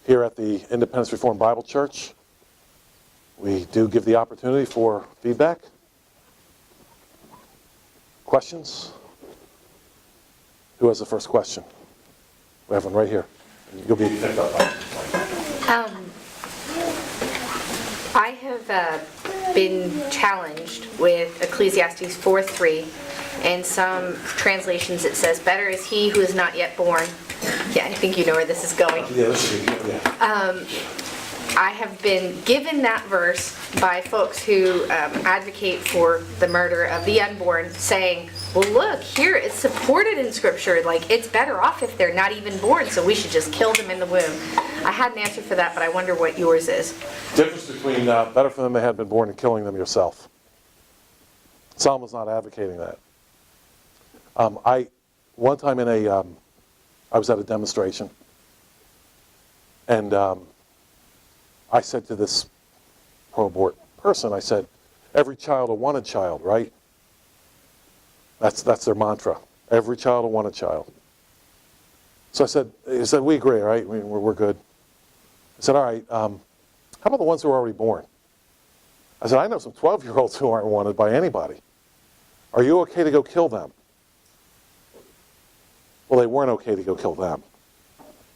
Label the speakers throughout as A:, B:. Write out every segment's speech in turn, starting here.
A: here at the Independence Reformed Bible Church. We do give the opportunity for feedback. Questions? Who has the first question? We have one right here. You'll be picked up by.
B: I have been challenged with Ecclesiastes 4:3. In some translations it says, "Better is he who is not yet born." Yeah, I think you know where this is going.
A: Yeah, this is good. Yeah.
B: I have been given that verse by folks who advocate for the murder of the unborn, saying, well, look, here it's supported in Scripture. Like, it's better off if they're not even born, so we should just kill them in the womb. I had an answer for that, but I wonder what yours is.
A: Difference between better for them they had been born and killing them yourself. Solomon's not advocating that. One time I was at a demonstration, and I said to this pro-abort person, I said, every child a wanted child, right? That's their mantra. Every child a wanted child. So he said, we agree, right? We're good. I said, all right, how about the ones who are already born? I said, I know some 12-year-olds who aren't wanted by anybody. Are you okay to go kill them? Well, they weren't okay to go kill them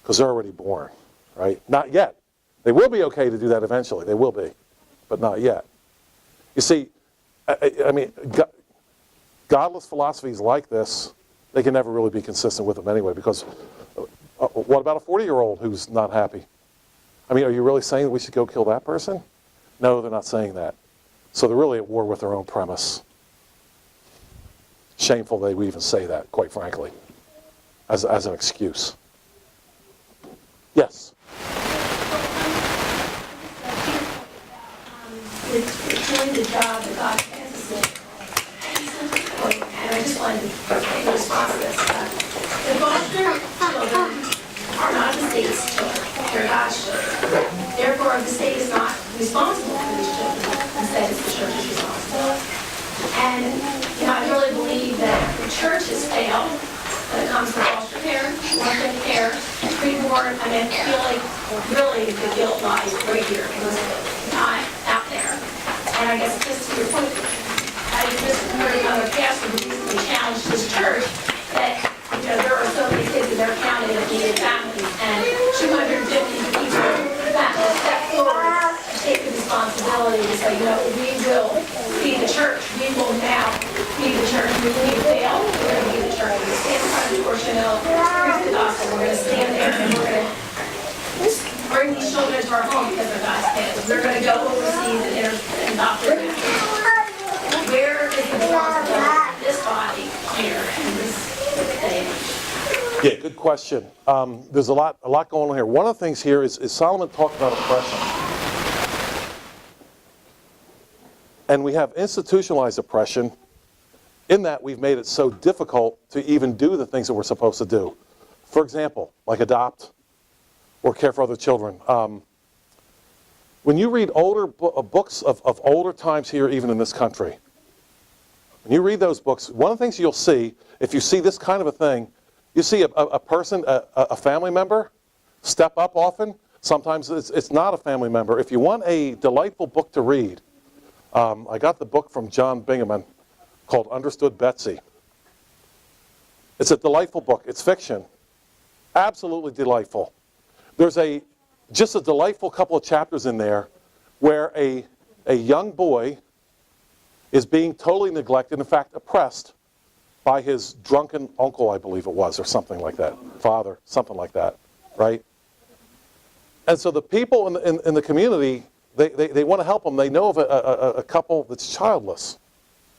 A: because they're already born, right? Not yet. They will be okay to do that eventually. They will be, but not yet. You see, I mean, godless philosophies like this, they can never really be consistent with them anyway, because what about a 40-year-old who's not happy? I mean, are you really saying that we should go kill that person? No, they're not saying that. So they're really at war with their own premise. Shameful they would even say that, quite frankly, as an excuse. Yes?
C: It's doing the job that God has us in. And I just wanted to make a response to this. The foster children are not the state's children. They're God's children. Therefore, the state is not responsible for these children. Instead, it's the church's responsibility. And, I really believe that the church has failed when it comes to foster care, orphan care, preborn. I mean, I feel like really the guilt lies right here. It was not out there. And I guess just to your point, I just heard another pastor who recently challenged his church that, there are so many kids in their county that needed families, and 250 people that step forward and take the responsibility to say, we will be the church. We will now be the church. We fail. We're going to be the church. We're going to stand in front of the portion of preach the gospel. We're going to stand there and we're going to bring these children to our home because they're God's kids. We're going to go overseas and adopt them. Where is the responsibility of this body here in this day?
A: Yeah, good question. There's a lot going on here. One of the things here is Solomon talked about oppression. And we have institutionalized oppression in that we've made it so difficult to even do the things that we're supposed to do. For example, like adopt or care for other children. When you read older books of older times here, even in this country, when you read those books, one of the things you'll see, if you see this kind of a thing, you see a person, a family member, step up often. Sometimes it's not a family member. If you want a delightful book to read, I got the book from John Bingaman called Understood Betsy. It's a delightful book. It's fiction. Absolutely delightful. There's just a delightful couple of chapters in there where a young boy is being totally neglected, in fact, oppressed by his drunken uncle, I believe it was, or something like that. Father, something like that, right? And so the people in the community, they want to help him. They know of a couple that's childless,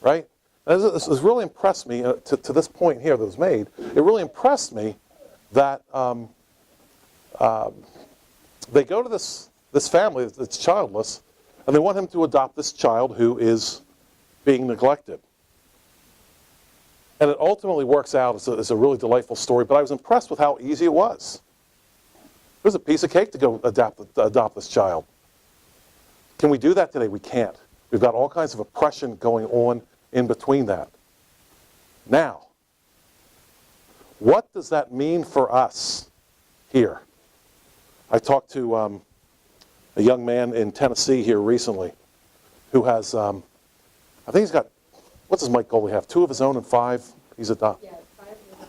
A: right? And this has really impressed me, to this point here that was made, it really impressed me that they go to this family that's childless, and they want him to adopt this child who is being neglected. And it ultimately works out as a really delightful story, but I was impressed with how easy it was. It was a piece of cake to go adopt this child. Can we do that today? We can't. We've got all kinds of oppression going on in between that. Now, what does that mean for us here? I talked to a young man in Tennessee here recently who has, I think he's got, what's his Mike Goldie have? 2 of his own and 5 he's adopted?
D: Yeah, 5 of his own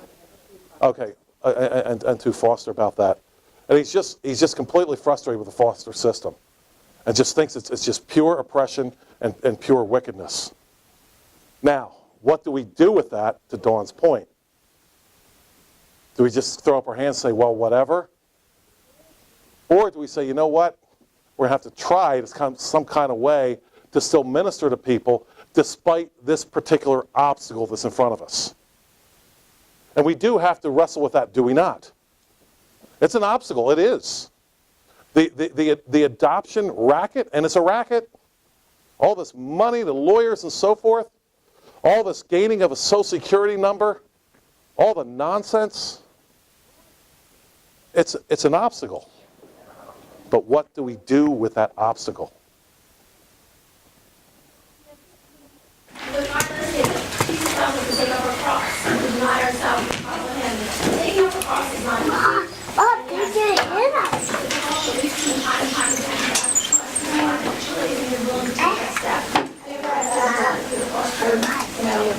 D: and 2 foster.
A: Okay, and 2 foster about that. And he's just completely frustrated with the foster system and just thinks it's just pure oppression and pure wickedness. Now, what do we do with that, to Dawn's point? Do we just throw up our hands and say, well, whatever? Or do we say, you know what? We're going to have to try some kind of way to still minister to people despite this particular obstacle that's in front of us. And we do have to wrestle with that, do we not? It's an obstacle, it is. The adoption racket, and it's a racket, all this money, the lawyers and so forth, all this gaining of a social security number, all the nonsense, it's an obstacle. But what do we do with that obstacle?
C: The Bible says, Jesus tells us to take up our cross and to deny ourselves and follow Him. Taking up the cross is not easy. We've seen time and time again that churches are willing to take that step. They've had to foster,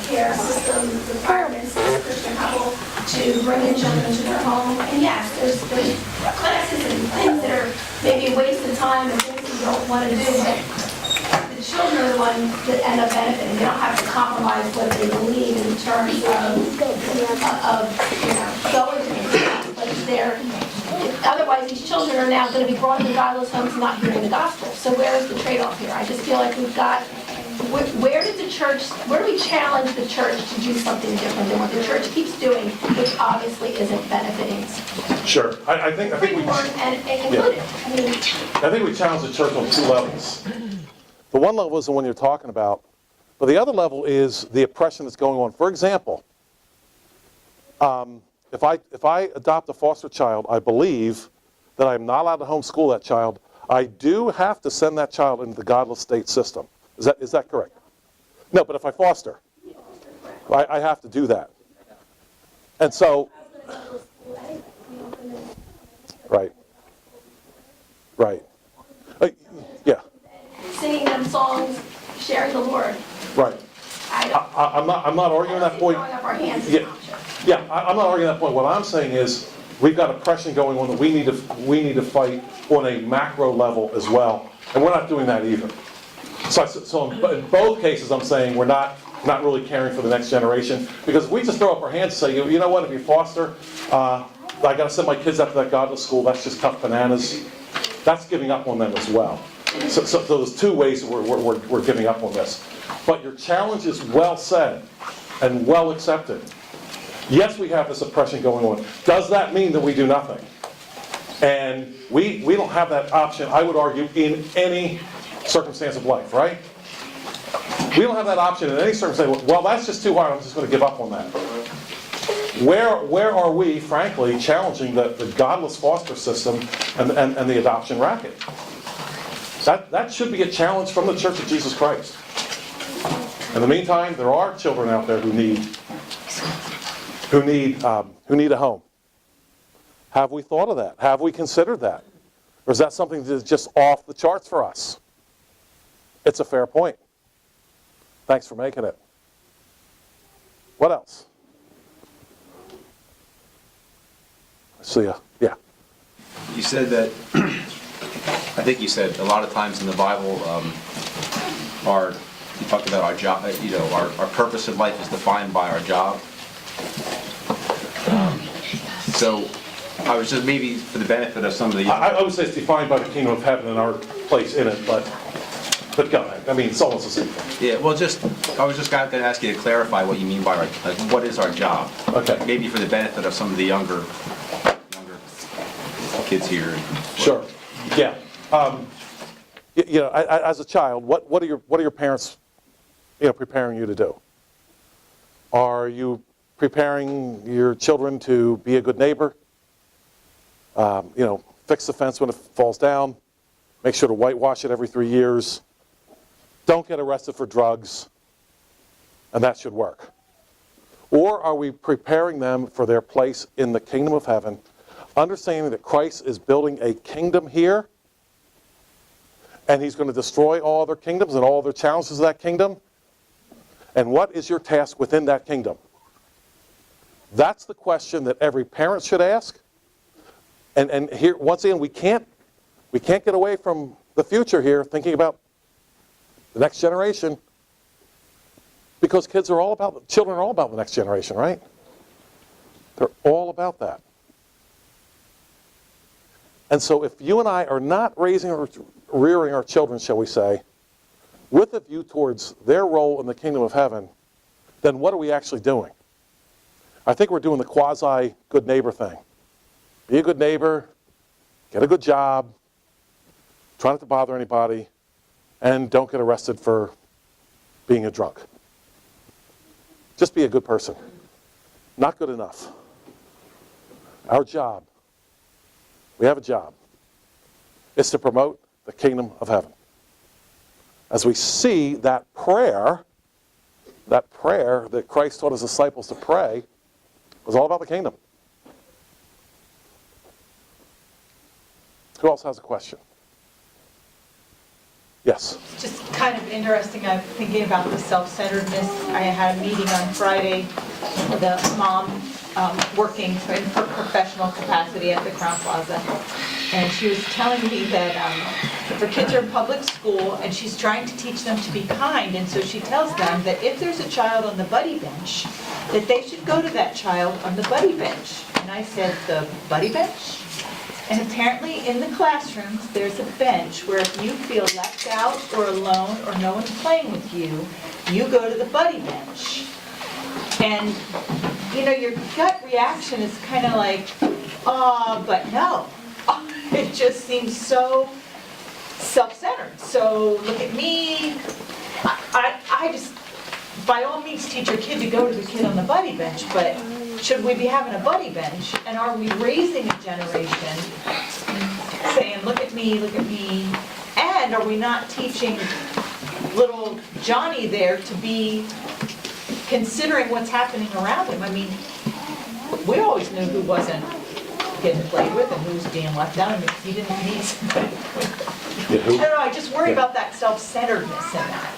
C: care system requirements as a Christian couple to bring in children into their home. And yes, there's classes and things that are maybe a waste of time and things that you don't want to do, but the children are the ones that end up benefiting. They don't have to compromise what they believe in terms of going to the but they're otherwise these children are now going to be brought into godless homes not hearing the gospel. So where is the trade-off here? I just feel like we've got, where do we challenge the church to do something different than what the church keeps doing, which obviously isn't benefiting
A: Sure. I think we
C: freeborn and included.
A: I think we challenge the church on 2 levels. The one level is the one you're talking about, but the other level is the oppression that's going on. For example, if I adopt a foster child, I believe that I'm not allowed to homeschool that child. I do have to send that child into the godless state system. Is that correct? No, but if I foster, I have to do that. And so, right. Yeah,
C: Singing them songs, sharing the Lord.
A: right. I'm not arguing that point.
C: Throwing up our hands is
A: Yeah.
C: an option.
A: Yeah, I'm not arguing that point. What I'm saying is we've got oppression going on that we need to fight on a macro level as well, and we're not doing that either. So in both cases, I'm saying we're not really caring for the next generation, because if we just throw up our hands and say, you know what, if you foster, I got to send my kids out to that godless school, that's just tough bananas. That's giving up on them as well. So there's 2 ways we're giving up on this. But your challenge is well said and well accepted. Yes, we have this oppression going on. Does that mean that we do nothing? And we don't have that option, I would argue, in any circumstance of life, right? We don't have that option in any circumstance. Well, that's just too hard, I'm just going to give up on that. Where are we, frankly, challenging the godless foster system and the adoption racket? That should be a challenge from the Church of Jesus Christ. In the meantime, there are children out there who need a home. Have we thought of that? Have we considered that? Or is that something that's just off the charts for us? It's a fair point. Thanks for making it. What else? See ya. Yeah.
E: You said that, I think you said a lot of times in the Bible, you talked about our job, our purpose in life is defined by our job. So I was just, maybe for the benefit of some of the
A: I would say it's defined by the kingdom of heaven and our place in it, but go ahead. I mean, it's almost the same thing.
E: Yeah, well, I was just going to ask you to clarify what you mean by what is our job?
A: Okay.
E: Maybe for the benefit of some of the younger kids here.
A: Sure. Yeah. As a child, what are your parents, preparing you to do? Are you preparing your children to be a good neighbor? Fix the fence when it falls down. Make sure to whitewash it every 3 years. Don't get arrested for drugs. And that should work. Or are we preparing them for their place in the kingdom of heaven, understanding that Christ is building a kingdom here, and he's going to destroy all other kingdoms and all other challenges of that kingdom. And what is your task within that kingdom? That's the question that every parent should ask. And here, once again, we can't get away from the future here, thinking about the next generation, because children are all about the next generation, right? They're all about that. And so if you and I are not raising or rearing our children, shall we say, with a view towards their role in the kingdom of heaven, then what are we actually doing? I think we're doing the quasi-good neighbor thing. Be a good neighbor, get a good job, try not to bother anybody, and don't get arrested for being a drunk. Just be a good person. Not good enough. Our job, we have a job, is to promote the kingdom of heaven. As we see that prayer that Christ taught his disciples to pray was all about the kingdom. Who else has a question? Yes.
F: Just kind of interesting, I'm thinking about the self-centeredness. I had a meeting on Friday with a mom working in her professional capacity at the Crown Plaza. And she was telling me that her kids are in public school and she's trying to teach them to be kind. And so she tells them that if there's a child on the buddy bench, that they should go to that child on the buddy bench. And I said, the buddy bench? And apparently in the classrooms, there's a bench where if you feel left out or alone or no one's playing with you, you go to the buddy bench. And, you know, your gut reaction is kind of like, but no. It just seems so self-centered. So look at me. I just, by all means, teach your kid to go to the kid on the buddy bench, but should we be having a buddy bench? And are we raising a generation saying, look at me, look at me? And are we not teaching little Johnny there to be considering what's happening around him? I mean, we always knew who wasn't getting played with and who was being left out. I mean, he didn't need somebody. I don't know, I just worry about that self-centeredness in that.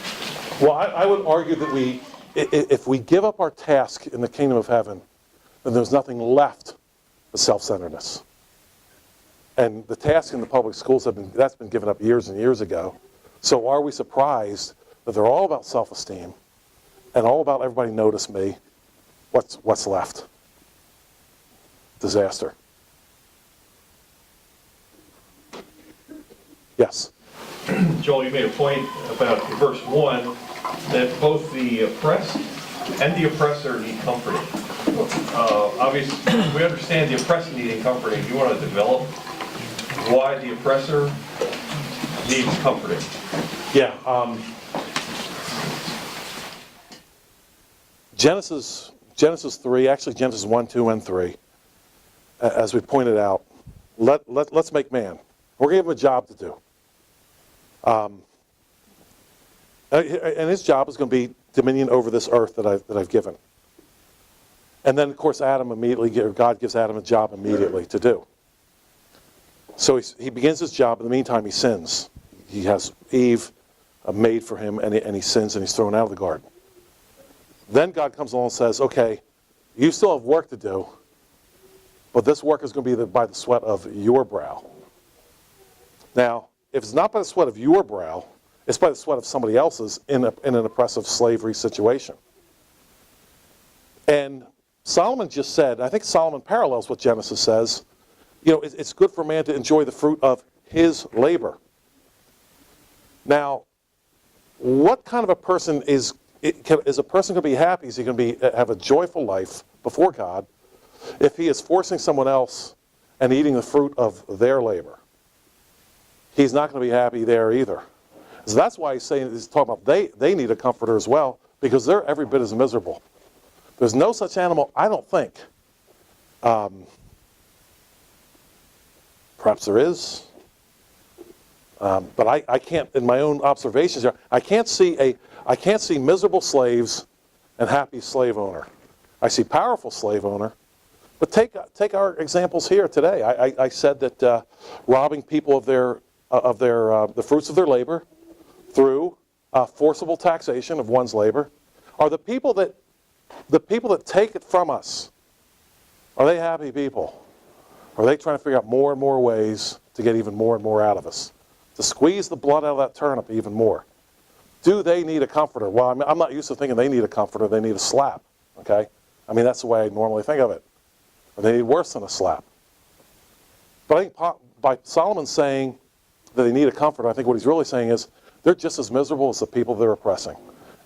A: Well, I would argue that if we give up our task in the kingdom of heaven, then there's nothing left but self-centeredness. And the task in the public schools, that's been given up years and years ago. So are we surprised that they're all about self-esteem and all about everybody notice me? What's left? Disaster. Yes?
G: Joel, you made a point about verse 1, that both the oppressed and the oppressor need comforting. Obviously, we understand the oppressed needing comforting. You want to develop why the oppressor needs comforting?
A: Yeah. Genesis 3, actually Genesis 1, 2, and 3, as we pointed out, let's make man. We're going to give him a job to do. And his job is going to be dominion over this earth that I've given. And then, of course, God gives Adam a job immediately to do. So he begins his job. In the meantime, he sins. He has Eve made for him, and he sins, and he's thrown out of the garden. Then God comes along and says, okay, you still have work to do, but this work is going to be by the sweat of your brow. Now, if it's not by the sweat of your brow, it's by the sweat of somebody else's in an oppressive slavery situation. And Solomon just said, I think Solomon parallels what Genesis says, it's good for man to enjoy the fruit of his labor. Now, what kind of a person is a person going to be happy? Is he going to have a joyful life before God if he is forcing someone else and eating the fruit of their labor? He's not going to be happy there either. So that's why he's talking about they need a comforter as well, because they're every bit as miserable. There's no such animal, I don't think. Perhaps there is. But I can't, in my own observations here, I can't see miserable slaves and happy slave owner. I see powerful slave owner, But take our examples here today. I said that robbing people of the fruits of their labor through forcible taxation of one's labor are the people that take it from us. Are they happy people? Are they trying to figure out more and more ways to get even more and more out of us? To squeeze the blood out of that turnip even more? Do they need a comforter? Well, I'm not used to thinking they need a comforter. They need a slap, okay? I mean, that's the way I normally think of it. But they need worse than a slap. But I think by Solomon saying that they need a comforter, I think what he's really saying is they're just as miserable as the people they're oppressing.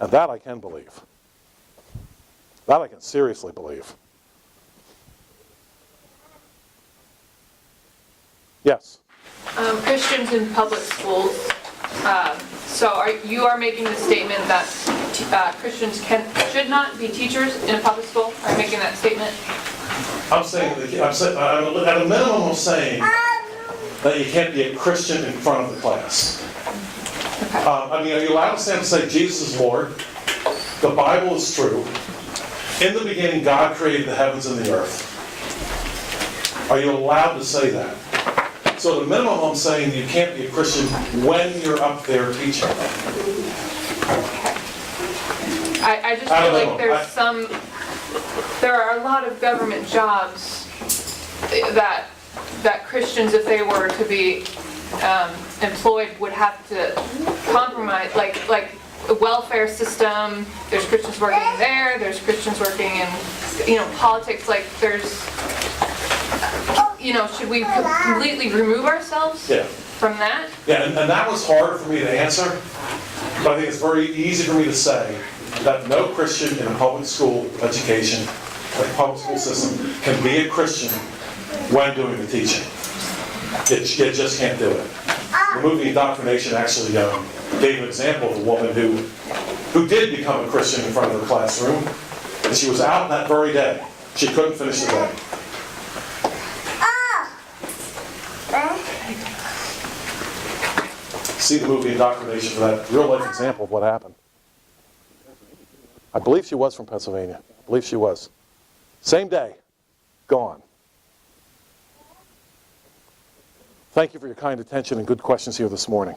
A: And that I can believe. That I can seriously believe. Yes?
H: Christians in public schools. So you are making the statement that Christians should not be teachers in a public school? Are you making that statement?
A: I'm saying, at a minimum, I'm saying that you can't be a Christian in front of the class.
H: Okay.
A: I mean, are you allowed to stand and say Jesus is Lord? The Bible is true. In the beginning, God created the heavens and the earth. Are you allowed to say that? So at a minimum, I'm saying you can't be a Christian when you're up there teaching.
H: I just feel like there are a lot of government jobs that Christians, if they were to be employed, would have to compromise, like the welfare system. There's Christians working there. There's Christians working in, politics. Like there's, should we completely remove ourselves from that?
A: Yeah, and that was hard for me to answer, but I think it's very easy for me to say that no Christian in a public school education, like public school system, can be a Christian when doing the teaching. It just can't do it. Removing indoctrination actually gave an example of a woman who did become a Christian in front of her classroom, and she was out that very day. She couldn't finish the day. See the movie Indoctrination for that real-life example of what happened. I believe she was from Pennsylvania. I believe she was. Same day, gone. Thank you for your kind attention and good questions here this morning.